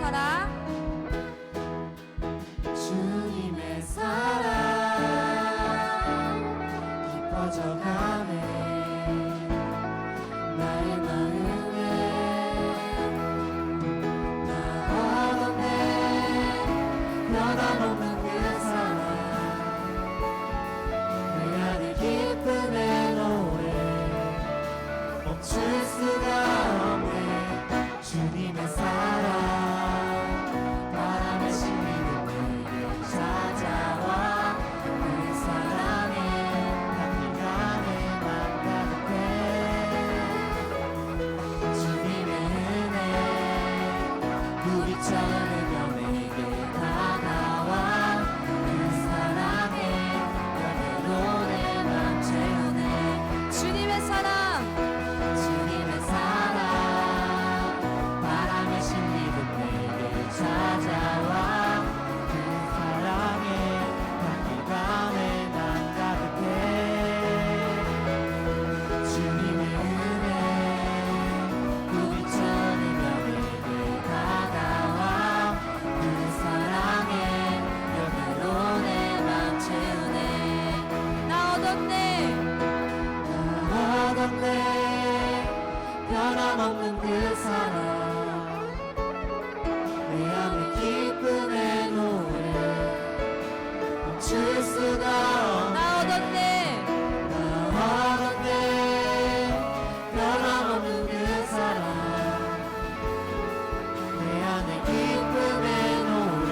사랑 주님의 사랑 깊어져가네 나의 마음에 나 얻었네 변함없는 그 사랑 내 안에 기쁨의 노래 멈출 수가 없네 주님의 사랑 바람에 실리는 내게 찾아와 그 사랑에 향기가네 맘 가득해 주님의 은혜 불이처럼 흘려 내게 다가와 그 사랑에 열매로 내 맘 채우네 주님의 사랑 주님의 사랑 바람에 실리듯 내게 찾아와 그 사랑에 향기가 내 맘 가득해 주님의 은혜 불이처럼 내게 다가와 그 사랑에 열매로 내 맘 채우네 나 얻었네 나 얻었네 변함없는 그 사랑 내 안에 기쁨의 노래 멈출 수가 없네 나 얻었네 나 얻었네 변함없는 그 사랑 내 안에 기쁨의 노래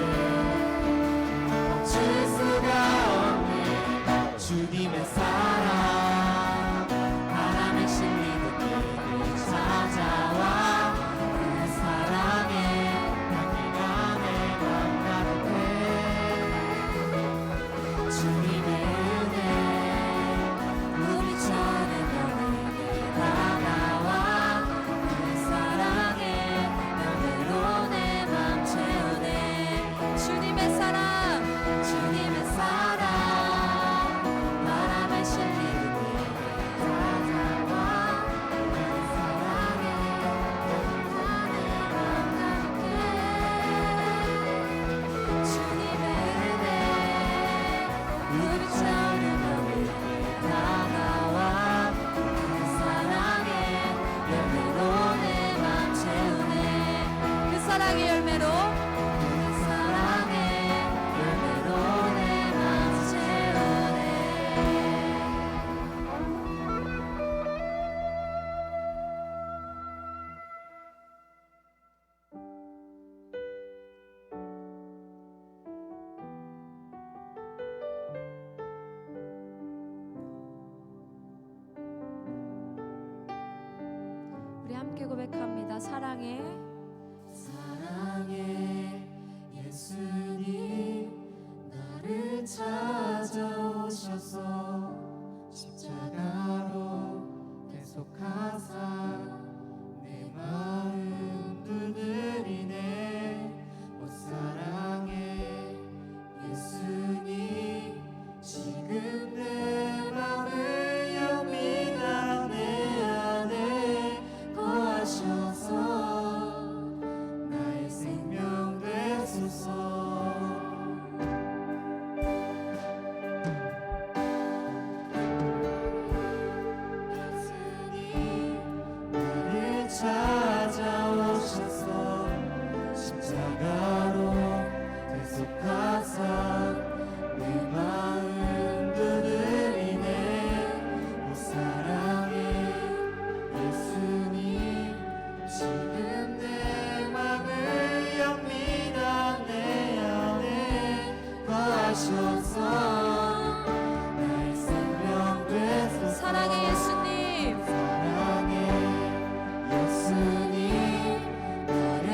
멈출 수가 없네 주님의 사랑 바람에 실리듯 내게 찾아와 그 사랑에 향기가 내 맘 가득해 주님의 은혜 우리처럼 내게 다가와 그 사랑에 열매로 내 맘 채우네 주님의 사랑 주님의 사랑 바람에 실리듯 내게 찾아와 그 사랑에 향기가 내 맘 가득해 주님의 은혜 우리처럼 내게 다가와 그 사랑에 열매로 내 맘 채우네 그 사랑의 열매로 그 사랑에 열매로 내 맘 채우네 우리 함께 고백합니다. 사랑해 사랑해 예수님 나를 찾아오셔서 십자가로 대속하사 내 마음 두드리네 오 사랑해 예수님 지금 내 맘을 영원히 내 안에 거하셔서 나의 생명 되소서 예수님 나를 찾아오셔서 십자가로 대속하사 내 마음 두드리네 오 사랑해 예수님 지금 내 맘을 영원히 내 안에 거하셔서 나의 생명 되소서 사랑해 예수님 사랑해 예수님 나를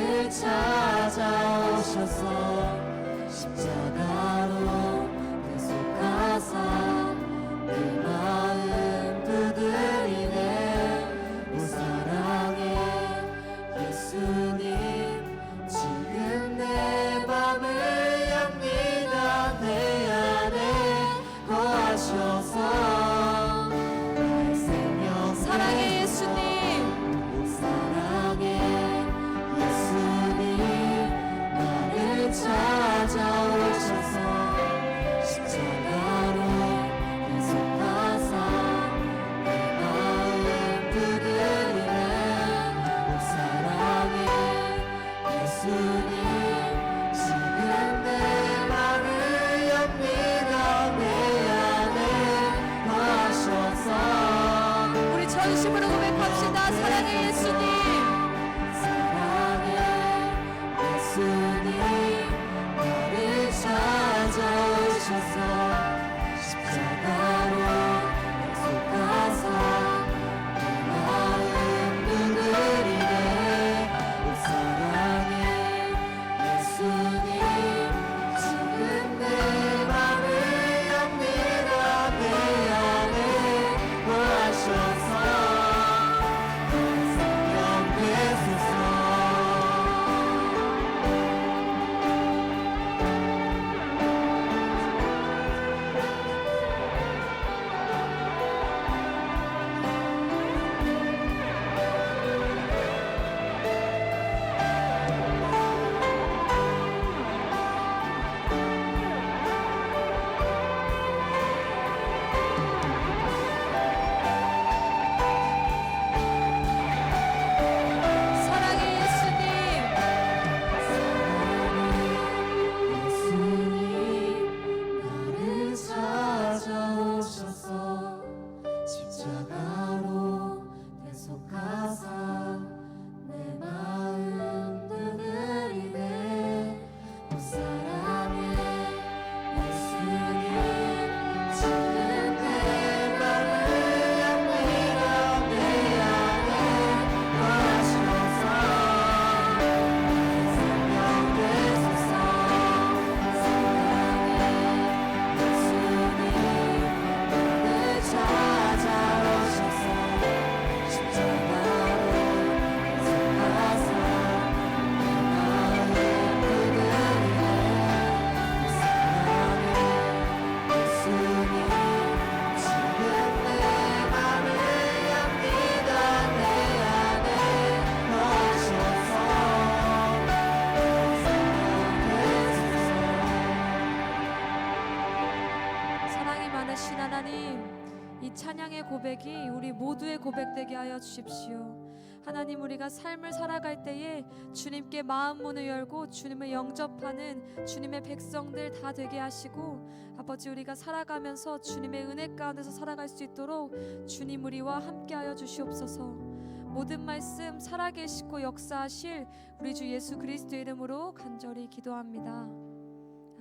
찬양의 고백이 우리 모두의 고백되게 하여 주십시오. 하나님, 우리가 삶을 살아갈 때에 주님께 마음 문을 열고 주님을 영접하는 주님의 백성들 다 되게 하시고, 아버지, 우리가 살아가면서 주님의 은혜 가운데서 살아갈 수 있도록 주님 우리와 함께하여 주시옵소서. 모든 말씀 살아계시고 역사하실 우리 주 예수 그리스도의 이름으로 간절히 기도합니다.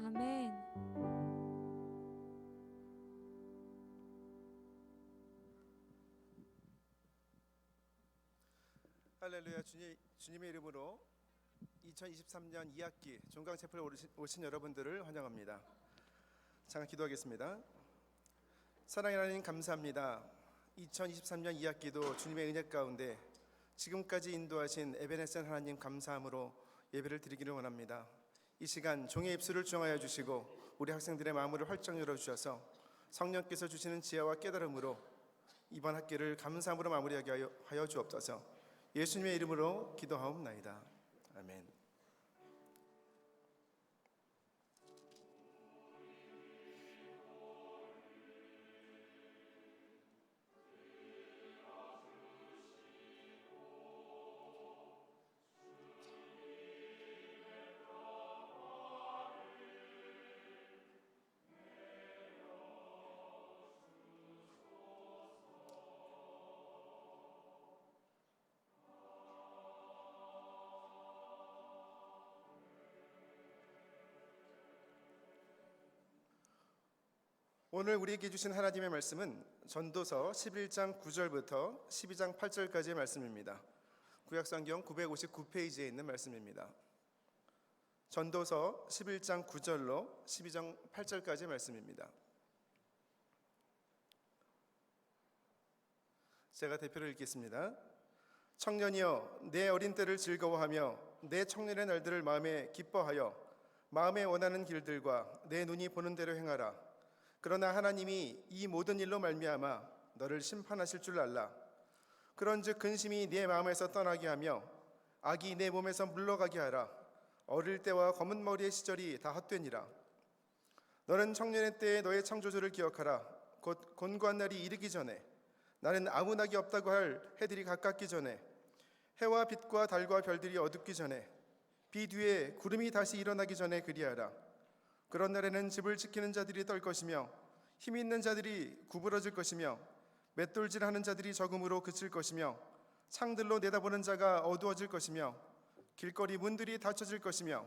아멘. 할렐루야. 주님의 이름으로 2023년 2학기 종강체포에 오신 여러분들을 환영합니다. 잠깐 기도하겠습니다. 사랑의 하나님, 감사합니다. 2023년 2학기도 주님의 은혜 가운데 지금까지 인도하신 에베네셀 하나님 감사함으로 예배를 드리기를 원합니다. 이 시간 종의 입술을 주장하여 주시고 우리 학생들의 마음을 활짝 열어주셔서 성령께서 주시는 지혜와 깨달음으로 이번 학기를 감사함으로 마무리하게 하여 주옵소서. 예수님의 이름으로 기도하옵나이다. 아멘. 오늘 우리에게 주신 하나님의 말씀은 전도서 11장 9절부터 12장 8절까지의 말씀입니다. 구약성경 959페이지에 있는 말씀입니다. 전도서 11장 9절로 12장 8절까지의 말씀입니다. 제가 대표를 읽겠습니다. 청년이여, 내 어린 때를 즐거워하며 내 청년의 날들을 마음에 기뻐하여 마음에 원하는 길들과 내 눈이 보는 대로 행하라. 그러나 하나님이 이 모든 일로 말미암아 너를 심판하실 줄 알라. 그런즉 근심이 네 마음에서 떠나게 하며 악이 내 몸에서 물러가게 하라. 어릴 때와 검은 머리의 시절이 다 헛되니라. 너는 청년의 때에 너의 창조주를 기억하라. 곧 곤고한 날이 이르기 전에, 나는 아무 낙이 없다고 할 해들이 가깝기 전에, 해와 빛과 달과 별들이 어둡기 전에, 비 뒤에 구름이 다시 일어나기 전에 그리하라. 그런 날에는 집을 지키는 자들이 떨 것이며 힘 있는 자들이 구부러질 것이며 맷돌질하는 자들이 적음으로 그칠 것이며 창들로 내다보는 자가 어두워질 것이며 길거리 문들이 닫혀질 것이며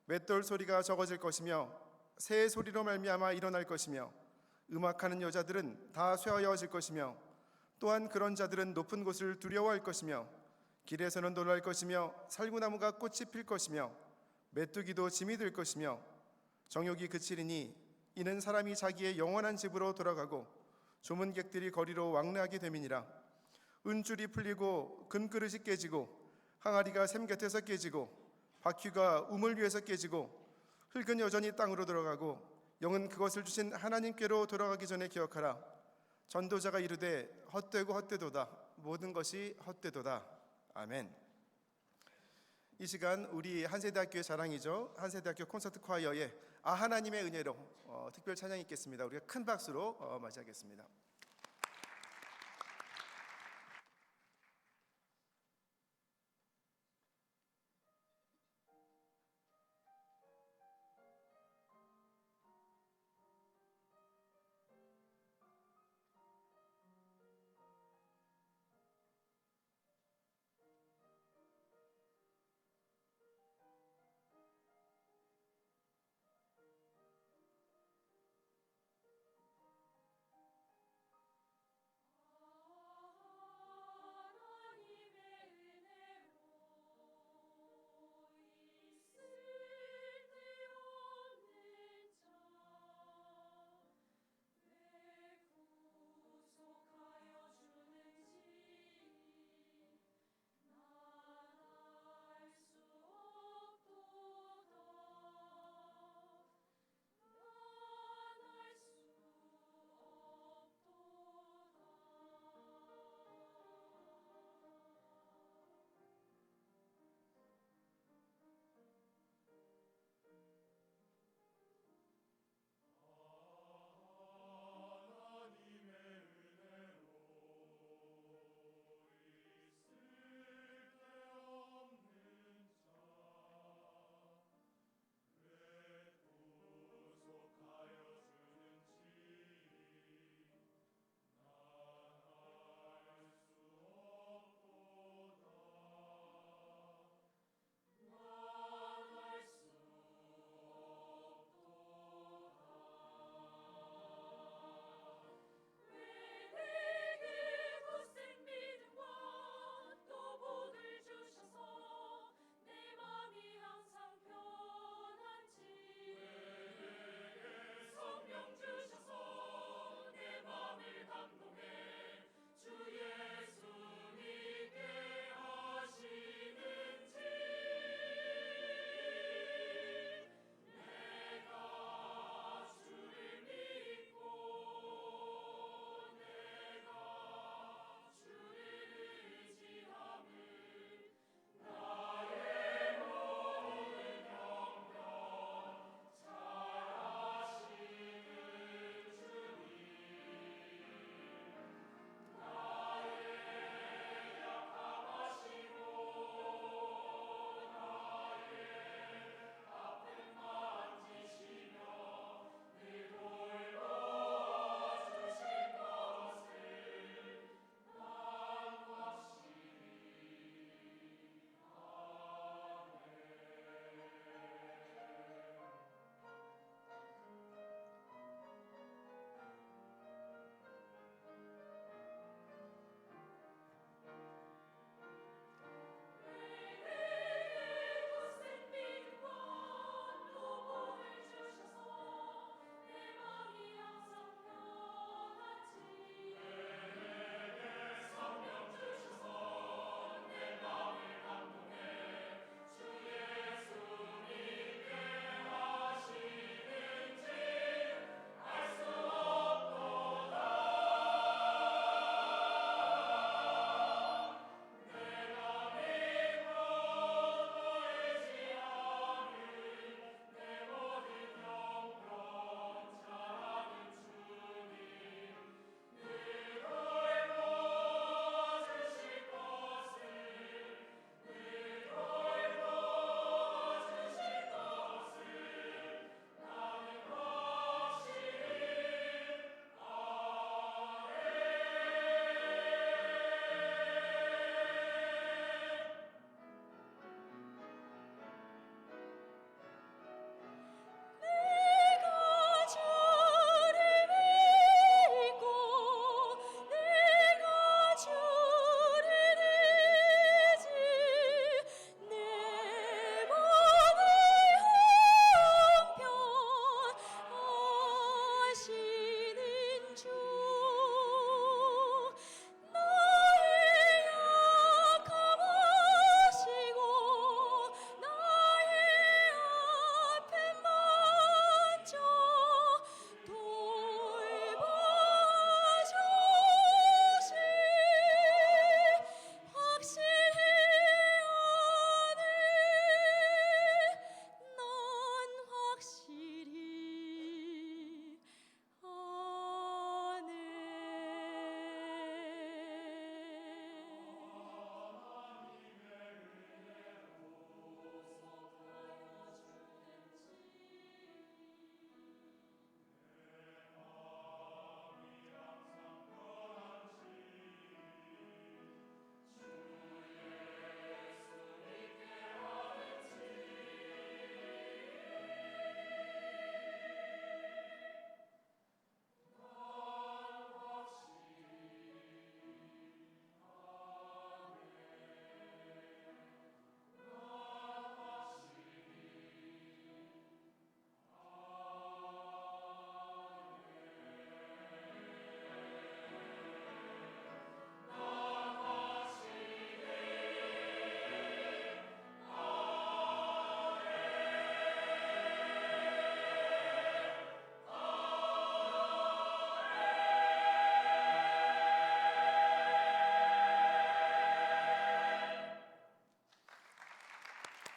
맷돌 소리가 적어질 것이며 새 소리로 말미암아 일어날 것이며 음악하는 여자들은 다 쇠하여질 것이며 또한 그런 자들은 높은 곳을 두려워할 것이며 길에서는 놀랄 것이며 살구나무가 꽃이 필 것이며 메뚜기도 짐이 될 것이며 정욕이 그치리니 이는 사람이 자기의 영원한 집으로 돌아가고 조문객들이 거리로 왕래하게 됨이니라. 은줄이 풀리고 금그릇이 깨지고 항아리가 샘 곁에서 깨지고 바퀴가 우물 위에서 깨지고 흙은 여전히 땅으로 들어가고 영은 그것을 주신 하나님께로 돌아가기 전에 기억하라. 전도자가 이르되 헛되고 헛되도다. 모든 것이 헛되도다. 아멘. 이 시간 우리 한세대학교의 자랑이죠. 한세대학교 콘서트 콰이어의 하나님의 은혜로 특별 찬양이 있겠습니다. 우리가 큰 박수로 맞이하겠습니다.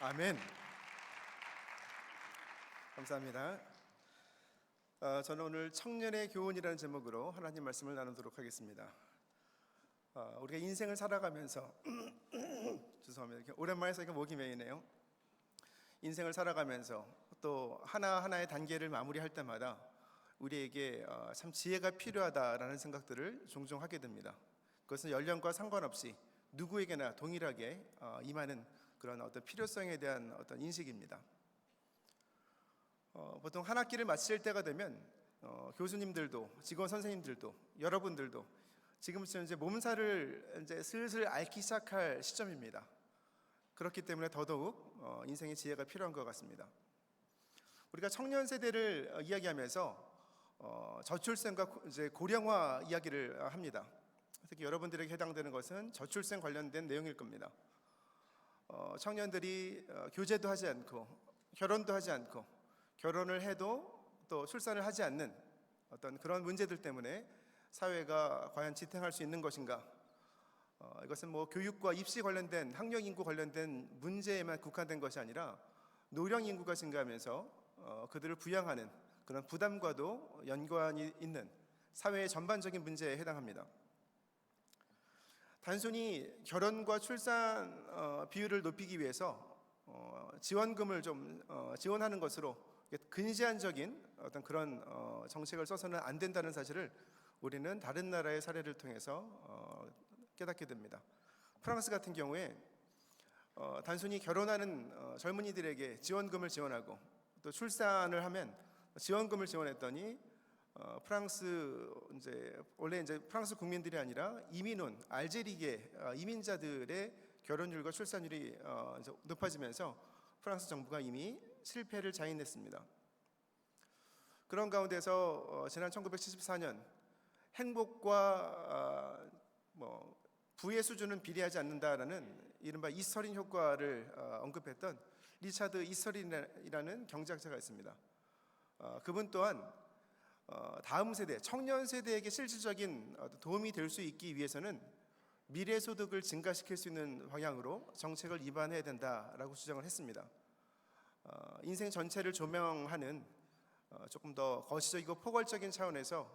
아멘. 감사합니다. 저는 오늘 청년의 교훈이라는 제목으로 하나님 말씀을 나누도록 하겠습니다. 우리가 인생을 살아가면서 죄송합니다. 이렇게 오랜만에 해서 목이 메이네요. 인생을 살아가면서 또 하나하나의 단계를 마무리할 때마다 우리에게 참 지혜가 필요하다라는 생각들을 종종 하게 됩니다. 그것은 연령과 상관없이 누구에게나 동일하게 임하는 그런 어떤 필요성에 대한 어떤 인식입니다. 보통 한 학기를 마칠 때가 되면 교수님들도 직원 선생님들도 여러분들도 지금쯤 이제 몸살을 이제 슬슬 앓기 시작할 시점입니다. 그렇기 때문에 더더욱 인생의 지혜가 필요한 것 같습니다. 우리가 청년 세대를 이야기하면서 저출생과 이제 고령화 이야기를 합니다. 특히 여러분들에게 해당되는 것은 저출생 관련된 내용일 겁니다. 청년들이 교제도 하지 않고 결혼도 하지 않고 결혼을 해도 또 출산을 하지 않는 어떤 그런 문제들 때문에 사회가 과연 지탱할 수 있는 것인가? 이것은 뭐 교육과 입시 관련된 학령 인구 관련된 문제에만 국한된 것이 아니라 노령 인구가 증가하면서 그들을 부양하는 그런 부담과도 연관이 있는 사회의 전반적인 문제에 해당합니다. 단순히 결혼과 출산 비율을 높이기 위해서 지원금을 좀 지원하는 것으로 근시안적인 어떤 그런 정책을 써서는 안 된다는 사실을 우리는 다른 나라의 사례를 통해서 깨닫게 됩니다. 프랑스 같은 경우에 단순히 결혼하는 젊은이들에게 지원금을 지원하고 또 출산을 하면 지원금을 지원했더니 프랑스 원래 프랑스 국민들이 아니라 이민 온 알제리계 이민자들의 결혼율과 출산율이 높아지면서 프랑스 정부가 이미 실패를 자인했습니다. 그런 가운데서 지난 1974년 행복과 부의 수준은 비례하지 않는다라는 이른바 이설인 효과를 언급했던 리차드 이설인이라는 경제학자가 있습니다. 그분 또한 다음 세대, 청년 세대에게 실질적인 도움이 될 수 있기 위해서는 미래 소득을 증가시킬 수 있는 방향으로 정책을 입안해야 된다라고 주장을 했습니다. 인생 전체를 조명하는 조금 더 거시적이고 포괄적인 차원에서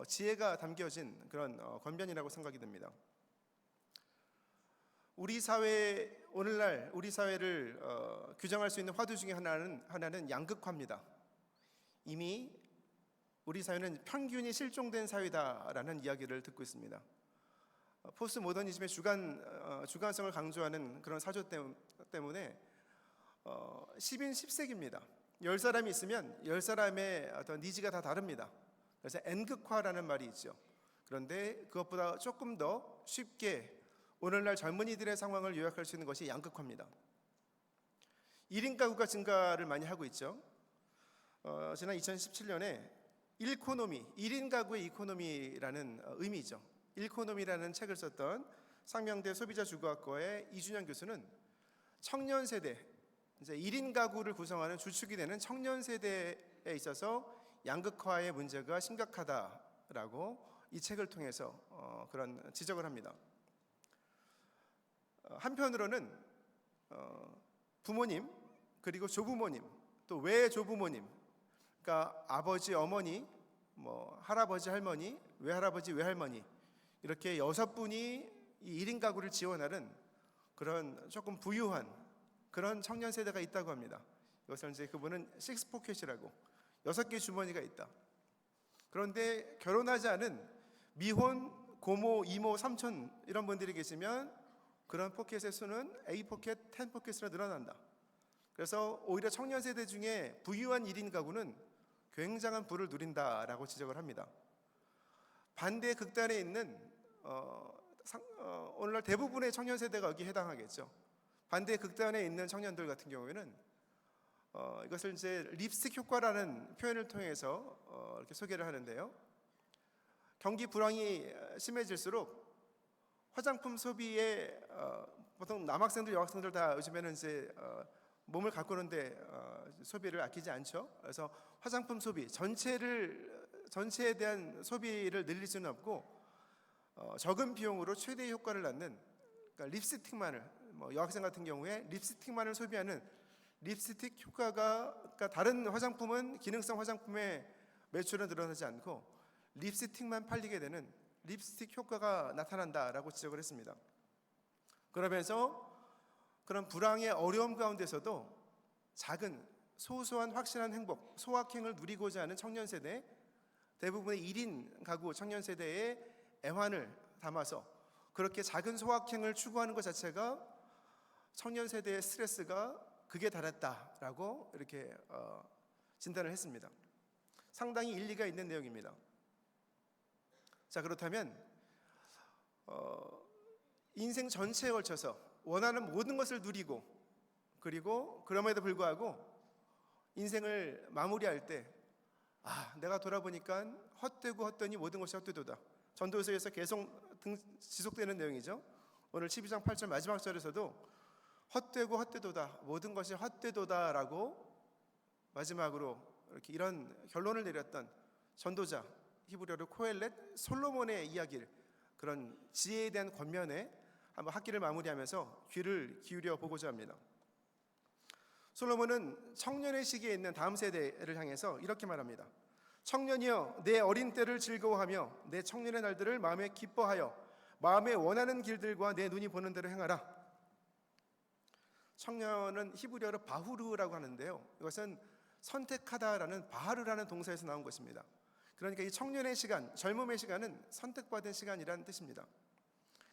지혜가 담겨진 그런 권변이라고 생각이 됩니다. 우리 사회 오늘날 우리 사회를 규정할 수 있는 화두 중에 하나는 양극화입니다. 이미 우리 사회는 편균이 실종된 사회다라는 이야기를 듣고 있습니다. 포스트 모더니즘의 주관성을 강조하는 그런 사조 때문에 10인 10색입니다. 10사람이 있으면 10사람의 어떤 니즈가 다 다릅니다. 그래서 N극화라는 말이 있죠. 그런데 그것보다 조금 더 쉽게 오늘날 젊은이들의 상황을 요약할 수 있는 것이 양극화입니다. 1인 가구가 증가를 많이 하고 있죠. 지난 2017년에 1인 가구의 이코노미라는 의미죠. 일코노미라는 책을 썼던 상명대 소비자주거학과의 이준영 교수는 청년 세대, 이제 1인 가구를 구성하는 주축이 되는 청년 세대에 있어서 양극화의 문제가 심각하다라고 이 책을 통해서 그런 지적을 합니다. 한편으로는 부모님 그리고 조부모님 또 외조부모님, 그러니까 아버지, 어머니, 할아버지, 할머니, 외할아버지, 외할머니 이렇게 6분이 이 1인 가구를 지원하는 그런 조금 부유한 그런 청년 세대가 있다고 합니다. 이것을 이제 그분은 식스 포켓이라고 6개 주머니가 있다. 그런데 결혼하지 않은 미혼 고모, 이모, 삼촌 이런 분들이 계시면 그런 포켓의 수는 A 포켓, 10 포켓으로 늘어난다. 그래서 오히려 청년 세대 중에 부유한 1인 가구는 굉장한 부를 누린다라고 지적을 합니다. 반대 극단에 있는 오늘날 대부분의 청년 세대가 여기 해당하겠죠. 반대 극단에 있는 청년들 같은 경우에는 이것을 이제 립스틱 효과라는 표현을 통해서 이렇게 소개를 하는데요. 경기 불황이 심해질수록 화장품 소비에 보통 남학생들, 여학생들 다 요즘에는 이제 몸을 가꾸는데 소비를 아끼지 않죠. 그래서 화장품 소비 전체에 대한 소비를 늘릴 수는 없고 적은 비용으로 최대의 효과를 낳는 그러니까 립스틱만을 여학생 같은 경우에 립스틱만을 소비하는 립스틱 효과가, 그러니까 다른 화장품은 기능성 화장품의 매출은 늘어나지 않고 립스틱만 팔리게 되는 립스틱 효과가 나타난다라고 지적을 했습니다. 그러면서 그런 불황의 어려움 가운데서도 작은 소소한 확실한 행복, 소확행을 누리고자 하는 청년 세대, 대부분의 1인 가구 청년 세대의 애환을 담아서 그렇게 작은 소확행을 추구하는 것 자체가 청년 세대의 스트레스가 극에 달했다라고 이렇게 진단을 했습니다. 상당히 일리가 있는 내용입니다. 자, 그렇다면 인생 전체에 걸쳐서 원하는 모든 것을 누리고, 그리고 그럼에도 불구하고 인생을 마무리할 때 내가 돌아보니까 헛되고 헛되니 모든 것이 헛되도다. 전도서에서 계속 지속되는 내용이죠. 오늘 12장 8절 마지막 절에서도 헛되고 헛되도다, 모든 것이 헛되도다라고 마지막으로 이렇게 이런 결론을 내렸던 전도자, 히브리어로 코엘렛 솔로몬의 이야기를, 그런 지혜에 대한 권면에 한번 학기를 마무리하면서 귀를 기울여 보고자 합니다. 솔로몬은 청년의 시기에 있는 다음 세대를 향해서 이렇게 말합니다. 청년이여, 내 어린 때를 즐거워하며 내 청년의 날들을 마음에 기뻐하여 마음에 원하는 길들과 내 눈이 보는 대로 행하라. 청년은 히브리어로 바후르라고 하는데요, 이것은 선택하다라는 바하르라는 동사에서 나온 것입니다. 그러니까 이 청년의 시간, 젊음의 시간은 선택받은 시간이라는 뜻입니다.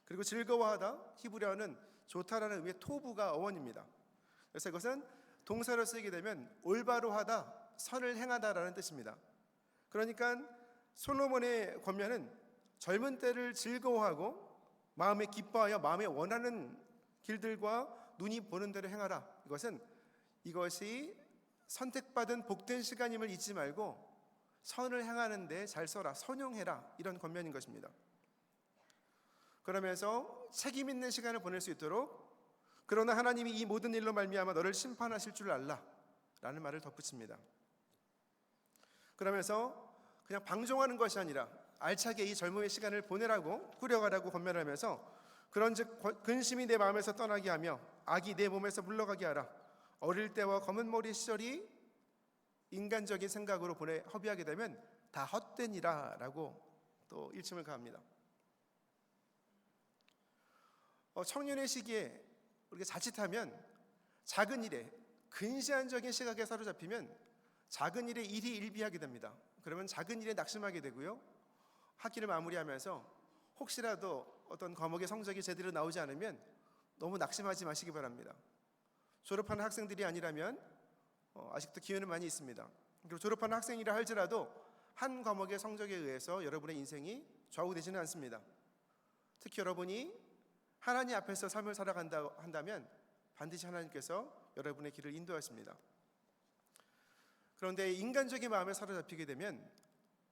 그리고 즐거워하다, 히브리어는 좋다라는 의미의 토부가 어원입니다. 그래서 이것은 동사로 쓰이게 되면 올바로 하다, 선을 행하다라는 뜻입니다. 그러니까 솔로몬의 권면은 젊은 때를 즐거워하고 마음에 기뻐하여 마음에 원하는 길들과 눈이 보는 대로 행하라. 이것이 선택받은 복된 시간임을 잊지 말고 선을 행하는 데 잘 써라, 선용해라, 이런 권면인 것입니다. 그러면서 책임 있는 시간을 보낼 수 있도록, 그러나 하나님이 이 모든 일로 말미암아 너를 심판하실 줄 알라 라는 말을 덧붙입니다. 그러면서 그냥 방종하는 것이 아니라 알차게 이 젊음의 시간을 보내라고, 꾸려가라고 권면하면서 그런즉 근심이 내 마음에서 떠나게 하며 악이 내 몸에서 물러가게 하라. 어릴 때와 검은 머리 시절이 인간적인 생각으로 허비하게 되면 다 헛되니라 라고 또 일침을 가합니다. 청년의 시기에 우리가 자칫하면 작은 일에, 근시안적인 시각에 사로잡히면 작은 일에 일희일비하게 됩니다. 그러면 작은 일에 낙심하게 되고요, 학기를 마무리하면서 혹시라도 어떤 과목의 성적이 제대로 나오지 않으면 너무 낙심하지 마시기 바랍니다. 졸업하는 학생들이 아니라면 아직도 기회는 많이 있습니다. 그리고 졸업하는 학생이라 할지라도 한 과목의 성적에 의해서 여러분의 인생이 좌우되지는 않습니다. 특히 여러분이 하나님 앞에서 삶을 살아간다 한다면 반드시 하나님께서 여러분의 길을 인도하십니다. 그런데 인간적인 마음에 사로잡히게 되면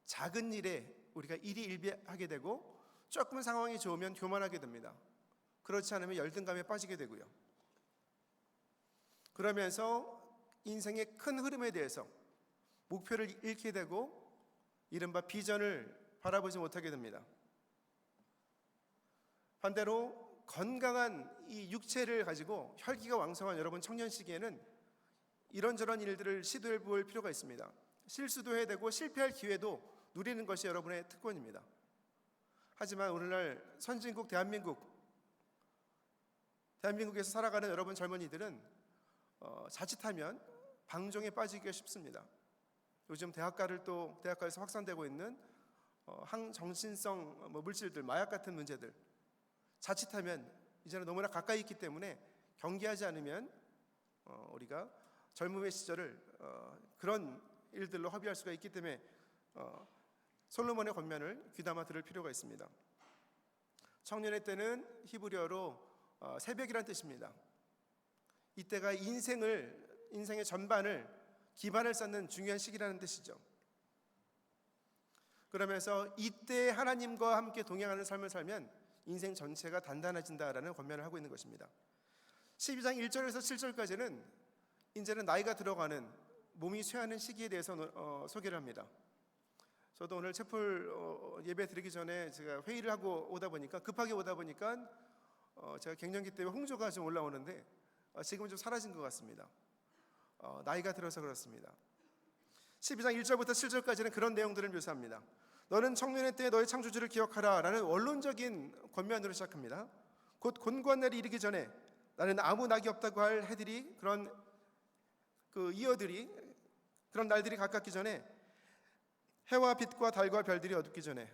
작은 일에 우리가 일희일비하게 되고, 조금 상황이 좋으면 교만하게 됩니다. 그렇지 않으면 열등감에 빠지게 되고요. 그러면서 인생의 큰 흐름에 대해서 목표를 잃게 되고 이른바 비전을 바라보지 못하게 됩니다. 반대로 건강한 이 육체를 가지고 혈기가 왕성한 여러분 청년 시기에는 이런저런 일들을 시도해 볼 필요가 있습니다. 실수도 해야 되고 실패할 기회도 누리는 것이 여러분의 특권입니다. 하지만 오늘날 선진국 대한민국에서 살아가는 여러분 젊은이들은 자칫하면 방종에 빠지기가 쉽습니다. 요즘 대학가에서 확산되고 있는 항정신성 물질들, 마약 같은 문제들, 자칫하면 이제는 너무나 가까이 있기 때문에 경계하지 않으면 우리가 젊음의 시절을 그런 일들로 허비할 수가 있기 때문에 솔로몬의 권면을 귀담아 들을 필요가 있습니다. 청년의 때는 히브리어로 새벽이란 뜻입니다. 이때가 인생의 전반을, 기반을 쌓는 중요한 시기라는 뜻이죠. 그러면서 이때 하나님과 함께 동행하는 삶을 살면 인생 전체가 단단해진다라는 권면을 하고 있는 것입니다. 12장 1절에서 7절까지는 이제는 나이가 들어가는, 몸이 쇠하는 시기에 대해서 소개를 합니다. 저도 오늘 채플 예배 드리기 전에 제가 회의를 하고 급하게 오다 보니까 제가 갱년기 때문에 홍조가 좀 올라오는데 지금은 좀 사라진 것 같습니다. 나이가 들어서 그렇습니다. 12장 1절부터 7절까지는 그런 내용들을 묘사합니다. 너는 청년의 때에 너의 창조주를 기억하라 라는 원론적인 권면으로 시작합니다. 곧 곤고한 날이 이르기 전에 나는 아무 낙이 없다고 할 해들이 그런 이어들이 그런 날들이 가깝기 전에 해와 빛과 달과 별들이 어둡기 전에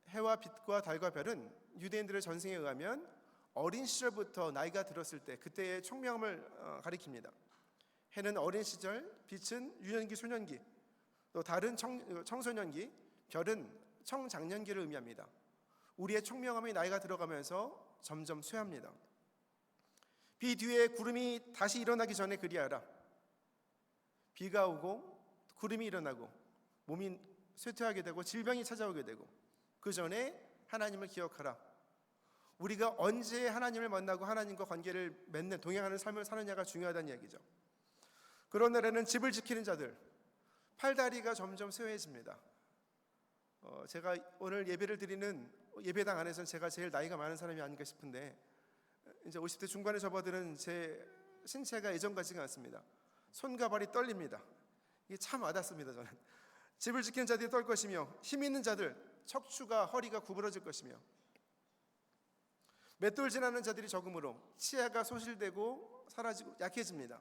해와 빛과 달과 별은 유대인들의 전승에 의하면 어린 시절부터 나이가 들었을 때 그때의 총명함을 가리킵니다. 해는 어린 시절, 빛은 유년기, 소년기, 또 달은 청소년기, 별은 청장년기를 의미합니다. 우리의 총명함이 나이가 들어가면서 점점 쇠합니다. 비 뒤에 구름이 다시 일어나기 전에 그리하라. 비가 오고 구름이 일어나고 몸이 쇠퇴하게 되고 질병이 찾아오게 되고 그 전에 하나님을 기억하라. 우리가 언제 하나님을 만나고 하나님과 관계를 맺는 동행하는 삶을 사느냐가 중요하다는 이야기죠. 그런 날에는 집을 지키는 자들 팔다리가 점점 쇠해집니다. 제가 오늘 예배를 드리는 예배당 안에서는 제가 제일 나이가 많은 사람이 아닌가 싶은데 이제 50대 중반에 접어드는 제 신체가 예전 같지가 않습니다. 손과 발이 떨립니다. 이게 참 와닿습니다. 저는 집을 지키는 자들이 떨 것이며 힘 있는 자들 척추가 허리가 구부러질 것이며 맷돌 지나는 자들이 적음으로 치아가 소실되고 사라지고 약해집니다.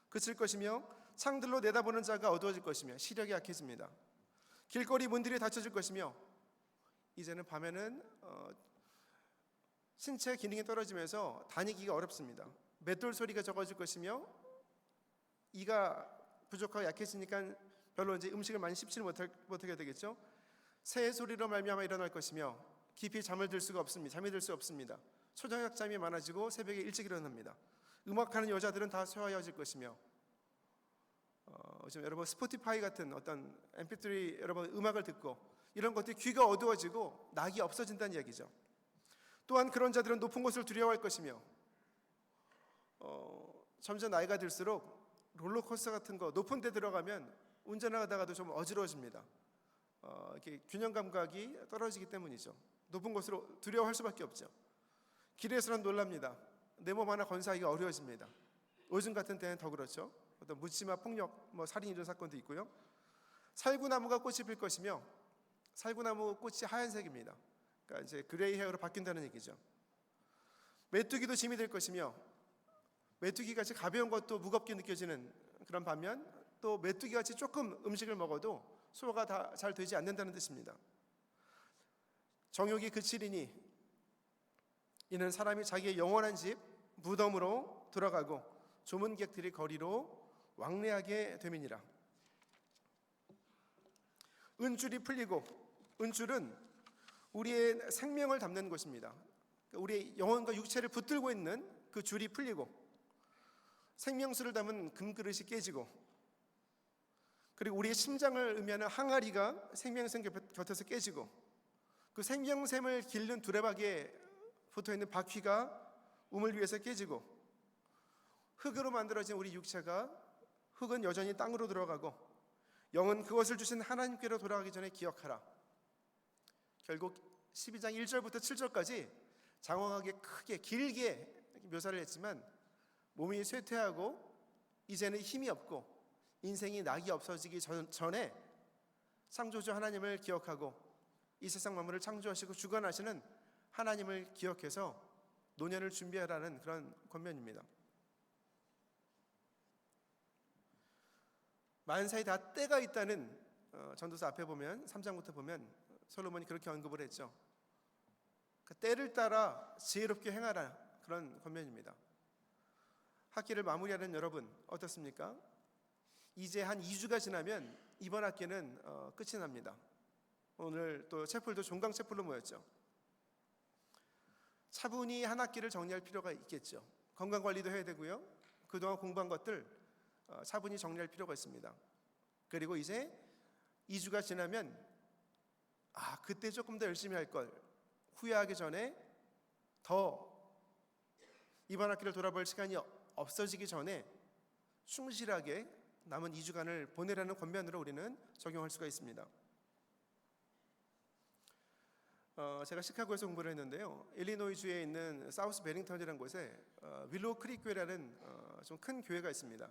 그칠 것이며 창들로 내다보는 자가 어두워질 것이며 시력이 약해집니다. 길거리 문들이 닫혀질 것이며 이제는 밤에는 신체 기능이 떨어지면서 다니기가 어렵습니다. 맷돌 소리가 적어질 것이며 이가 부족하고 약해지니까 별로 이제 음식을 많이 씹지를 못하게 되겠죠. 새 소리로 말미암아 일어날 것이며 깊이 잠을 들 수가 없습니다. 잠이 들 수 없습니다. 초저녁 잠이 많아지고 새벽에 일찍 일어납니다. 음악하는 여자들은 다 쇠하여질 것이며 지금 여러분 스포티파이 같은 어떤 MP3 여러분 음악을 듣고 이런 것들이 귀가 어두워지고 낙이 없어진다는 이야기죠. 또한 그런 자들은 높은 곳을 두려워할 것이며 점점 나이가 들수록 롤러코스터 같은 거 높은 데 들어가면 운전하다가도 좀 어지러워집니다. 이렇게 균형 감각이 떨어지기 때문이죠. 높은 곳으로 두려워할 수밖에 없죠. 길에서는 놀랍니다. 내 몸 하나 건사하기가 어려워집니다. 요즘 같은 때는 더 그렇죠. 어떤 묻지마 폭력, 살인 이런 사건도 있고요. 살구나무가 꽃이 필 것이며 살구나무 꽃이 하얀색입니다. 그러니까 이제 그레이 헤어로 바뀐다는 얘기죠. 메뚜기도 짐이 될 것이며 메뚜기같이 가벼운 것도 무겁게 느껴지는 그런 반면 또 메뚜기같이 조금 음식을 먹어도 소화가 다 잘 되지 않는다는 뜻입니다. 정욕이 그치리니 이는 사람이 자기의 영원한 집 무덤으로 돌아가고 조문객들이 거리로 왕래하게 됨이니라. 은줄이 풀리고 은줄은 우리의 생명을 담는 것입니다. 우리의 영혼과 육체를 붙들고 있는 그 줄이 풀리고 생명수를 담은 금그릇이 깨지고 그리고 우리의 심장을 의미하는 항아리가 생명샘 곁에서 깨지고 그 생명샘을 기르는 두레박에 붙어있는 바퀴가 우물 위에서 깨지고 흙으로 만들어진 우리 육체가 흙은 여전히 땅으로 들어가고 영은 그것을 주신 하나님께로 돌아가기 전에 기억하라. 결국 12장 1절부터 7절까지 장황하게 크게 길게 묘사를 했지만 몸이 쇠퇴하고 이제는 힘이 없고 인생이 낙이 없어지기 전에 창조주 하나님을 기억하고 이 세상 만물을 창조하시고 주관하시는 하나님을 기억해서 노년을 준비하라는 그런 권면입니다. 만사에 다 때가 있다는 전도서 앞에 보면 3장부터 보면 솔로몬이 그렇게 언급을 했죠. 그 때를 따라 지혜롭게 행하라 그런 권면입니다. 학기를 마무리하는 여러분 어떻습니까? 이제 한 2주가 지나면 이번 학기는 끝이 납니다. 오늘 또 채플도 종강 채플로 모였죠. 차분히 한 학기를 정리할 필요가 있겠죠. 건강관리도 해야 되고요. 그동안 공부한 것들 차분히 정리할 필요가 있습니다. 그리고 이제 2주가 지나면 그때 조금 더 열심히 할 걸 후회하기 전에 더 이번 학기를 돌아볼 시간이 없어지기 전에 충실하게 남은 2주간을 보내라는 권면으로 우리는 적용할 수가 있습니다. 제가 시카고에서 공부를 했는데요. 일리노이주에 있는 사우스 베링턴이라는 곳에 윌로우 크릭 교회라는 좀 큰 교회가 있습니다.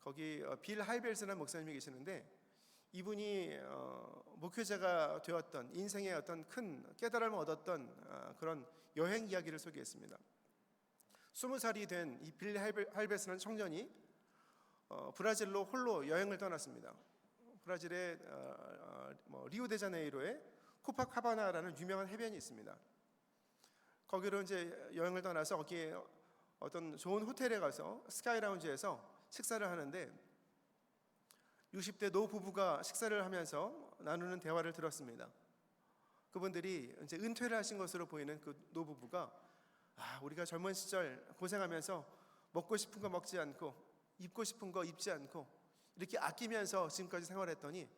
거기 빌 하이벨스라는 목사님이 계시는데 이분이 목회자가 되었던 인생의 어떤 큰 깨달음을 얻었던 그런 여행 이야기를 소개했습니다. 20살이 된 이 빌 하이벨스라는 청년이 브라질로 홀로 여행을 떠났습니다. 브라질의 리우데자네이로에 코파카바나라는 유명한 해변이 있습니다. 거기로 이제 여행을 떠나서 거기에 어떤 좋은 호텔에 가서 스카이 라운지에서 식사를 하는데 60대 노 부부가 식사를 하면서 나누는 대화를 들었습니다. 그분들이 이제 은퇴를 하신 것으로 보이는 그 노 부부가 우리가 젊은 시절 고생하면서 먹고 싶은 거 먹지 않고 입고 싶은 거 입지 않고 이렇게 아끼면서 지금까지 생활했더니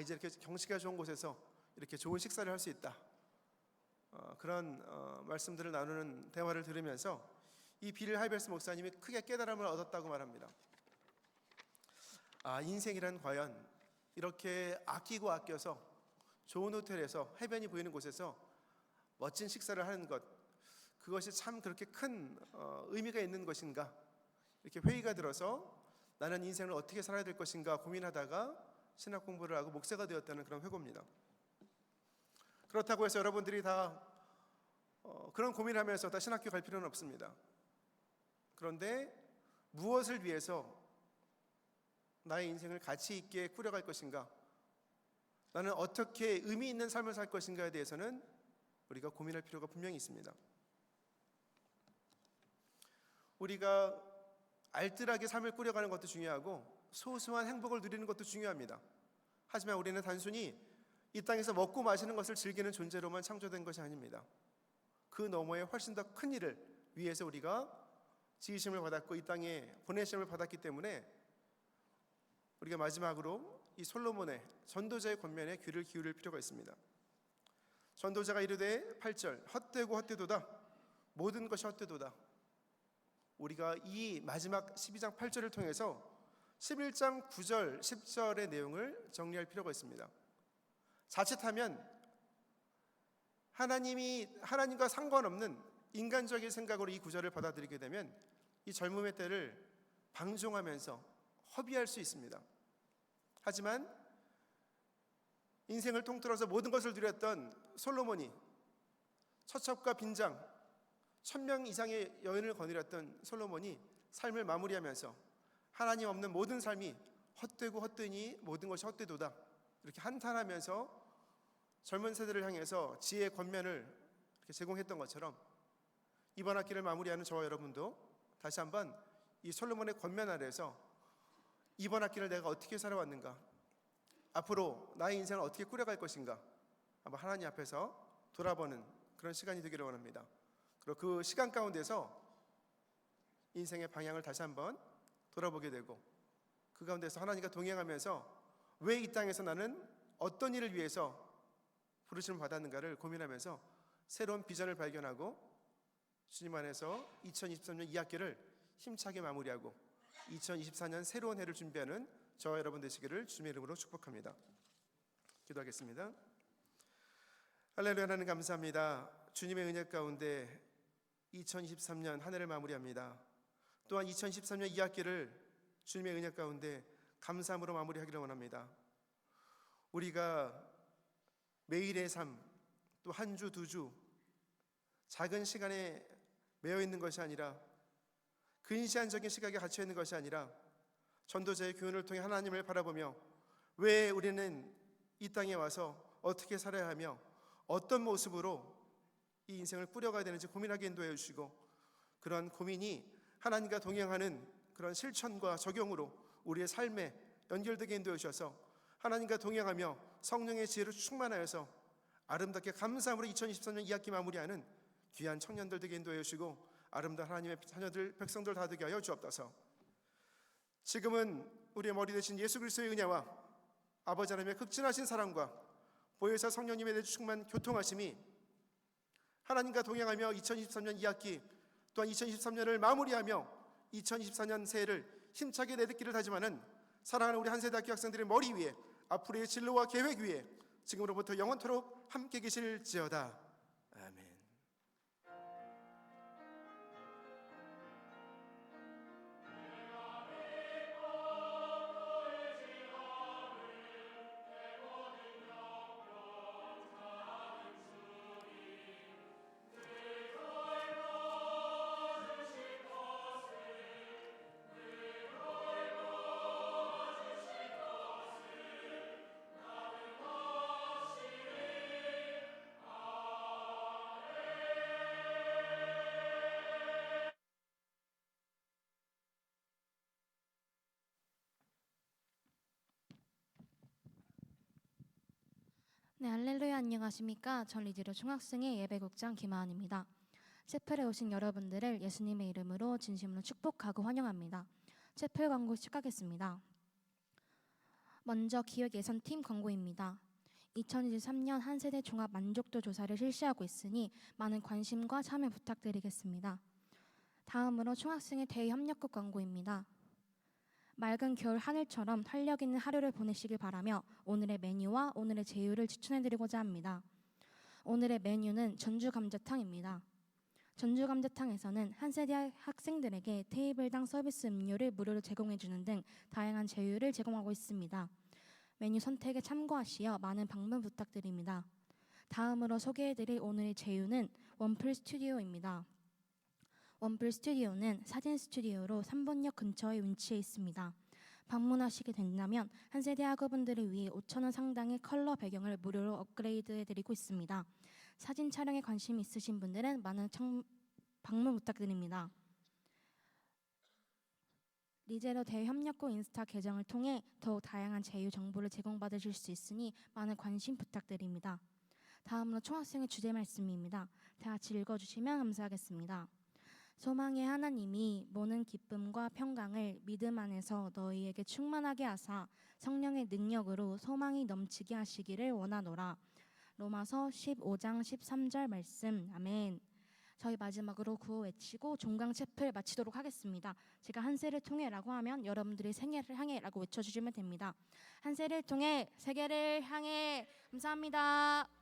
이제 이렇게 경치가 좋은 곳에서 이렇게 좋은 식사를 할 수 있다. 그런 말씀들을 나누는 대화를 들으면서 이 빌 하이벨스 목사님이 크게 깨달음을 얻었다고 말합니다. 인생이란 과연 이렇게 아끼고 아껴서 좋은 호텔에서 해변이 보이는 곳에서 멋진 식사를 하는 것, 그것이 참 그렇게 큰 의미가 있는 것인가? 이렇게 회의가 들어서 나는 인생을 어떻게 살아야 될 것인가 고민하다가 신학 공부를 하고 목사가 되었다는 그런 회고입니다. 그렇다고 해서 여러분들이 다 그런 고민하면서 다 신학교 갈 필요는 없습니다. 그런데 무엇을 위해서 나의 인생을 가치 있게 꾸려갈 것인가, 나는 어떻게 의미 있는 삶을 살 것인가에 대해서는 우리가 고민할 필요가 분명히 있습니다. 우리가 알뜰하게 삶을 꾸려가는 것도 중요하고 소소한 행복을 누리는 것도 중요합니다. 하지만 우리는 단순히 이 땅에서 먹고 마시는 것을 즐기는 존재로만 창조된 것이 아닙니다. 그 너머에 훨씬 더 큰 일을 위해서 우리가 지으심을 받았고 이 땅에 보내심을 받았기 때문에 우리가 마지막으로 이 솔로몬의 전도자의 권면에 귀를 기울일 필요가 있습니다. 전도자가 이르되 8절 헛되고 헛되도다 모든 것이 헛되도다. 우리가 이 마지막 12장 8절을 통해서 11장 9절 10절의 내용을 정리할 필요가 있습니다. 자칫하면 하나님과 상관없는 인간적인 생각으로 이 구절을 받아들이게 되면 이 젊음의 때를 방종하면서 허비할 수 있습니다. 하지만 인생을 통틀어서 모든 것을 누렸던 솔로몬이 처첩과 빈장 1000명 이상의 여인을 거느렸던 솔로몬이 삶을 마무리하면서 하나님 없는 모든 삶이 헛되고 헛되니 모든 것이 헛되도다 이렇게 한탄하면서 젊은 세대를 향해서 지혜의 권면을 이렇게 제공했던 것처럼 이번 학기를 마무리하는 저와 여러분도 다시 한번 이 솔로몬의 권면 아래에서 이번 학기를 내가 어떻게 살아왔는가, 앞으로 나의 인생을 어떻게 꾸려갈 것인가 한번 하나님 앞에서 돌아보는 그런 시간이 되기를 원합니다. 그리고 그 시간 가운데서 인생의 방향을 다시 한번 돌아보게 되고 그 가운데서 하나님과 동행하면서 왜 이 땅에서 나는 어떤 일을 위해서 부르심을 받았는가를 고민하면서 새로운 비전을 발견하고 주님 안에서 2023년 2학기를 힘차게 마무리하고 2024년 새로운 해를 준비하는 저와 여러분 되시기를 주님의 이름으로 축복합니다. 기도하겠습니다. 할렐루야. 하나님 감사합니다. 주님의 은혜 가운데 2023년 한 해를 마무리합니다. 또한 2023년 2학기를 주님의 은혜 가운데 감사함으로 마무리하기를 원합니다. 우리가 매일의 삶, 또 한 주, 두 주 작은 시간에 매여 있는 것이 아니라 근시안적인 시각에 갇혀 있는 것이 아니라 전도자의 교훈을 통해 하나님을 바라보며 왜 우리는 이 땅에 와서 어떻게 살아야 하며 어떤 모습으로 이 인생을 꾸려가야 되는지 고민하게 인도해 주시고 그런 고민이 하나님과 동행하는 그런 실천과 적용으로 우리의 삶에 연결되게 인도해 주셔서 하나님과 동행하며 성령의 지혜로 충만하여서 아름답게 감사함으로 2023년 2학기 마무리하는 귀한 청년들 되게 인도해 주시고 아름다운 하나님의 자녀들 백성들 다 되게 하여 주옵소서. 지금은 우리의 머리 되신 예수 그리스도의 은혜와 아버지 하나님의 극진하신 사랑과 보혜사 성령님의 내주 충만 교통하심이 하나님과 동행하며 2023년 2학기 또한 2023년을 마무리하며 2024년 새해를 힘차게 내딛기를 다짐하는 사랑하는 우리 한세대학교 학생들의 머리 위에 앞으로의 진로와 계획 위에 지금으로부터 영원토록 함께 계실지어다. 아멘. 네, 할렐루야, 안녕하십니까? 전 리드로 중학생의 예배국장 김하은입니다. 채플에 오신 여러분들을 예수님의 이름으로 진심으로 축복하고 환영합니다. 채플 광고 시작하겠습니다. 먼저 기획예선팀 광고입니다. 2023년 한 세대 종합 만족도 조사를 실시하고 있으니 많은 관심과 참여 부탁드리겠습니다. 다음으로 중학생의 대의 협력극 광고입니다. 맑은 겨울 하늘처럼 활력 있는 하루를 보내시길 바라며 오늘의 메뉴와 오늘의 제휴를 추천해드리고자 합니다. 오늘의 메뉴는 전주감자탕입니다. 전주감자탕에서는 한 세대 학생들에게 테이블당 서비스 음료를 무료로 제공해주는 등 다양한 제휴를 제공하고 있습니다. 메뉴 선택에 참고하시어 많은 방문 부탁드립니다. 다음으로 소개해드릴 오늘의 제휴는 원플 스튜디오입니다. 원플 스튜디오는 사진 스튜디오로 3번역 근처에 위치해 있습니다. 방문하시게 된다면 한 세대 학우분들을 위해 5,000원 상당의 컬러 배경을 무료로 업그레이드해드리고 있습니다. 사진 촬영에 관심 있으신 분들은 많은 방문 부탁드립니다. 리제로 대협력고 인스타 계정을 통해 더욱 다양한 제휴 정보를 제공받으실 수 있으니 많은 관심 부탁드립니다. 다음으로 총학생의 주제 말씀입니다. 다 같이 읽어주시면 감사하겠습니다. 소망의 하나님이 모든 기쁨과 평강을 믿음 안에서 너희에게 충만하게 하사 성령의 능력으로 소망이 넘치게 하시기를 원하노라. 로마서 15장 13절 말씀. 아멘. 저희 마지막으로 구호 외치고 종강 채플 마치도록 하겠습니다. 제가 한 세를 통해라고 하면 여러분들이 생애를 향해라고 외쳐주시면 됩니다. 한 세를 통해 세계를 향해. 감사합니다.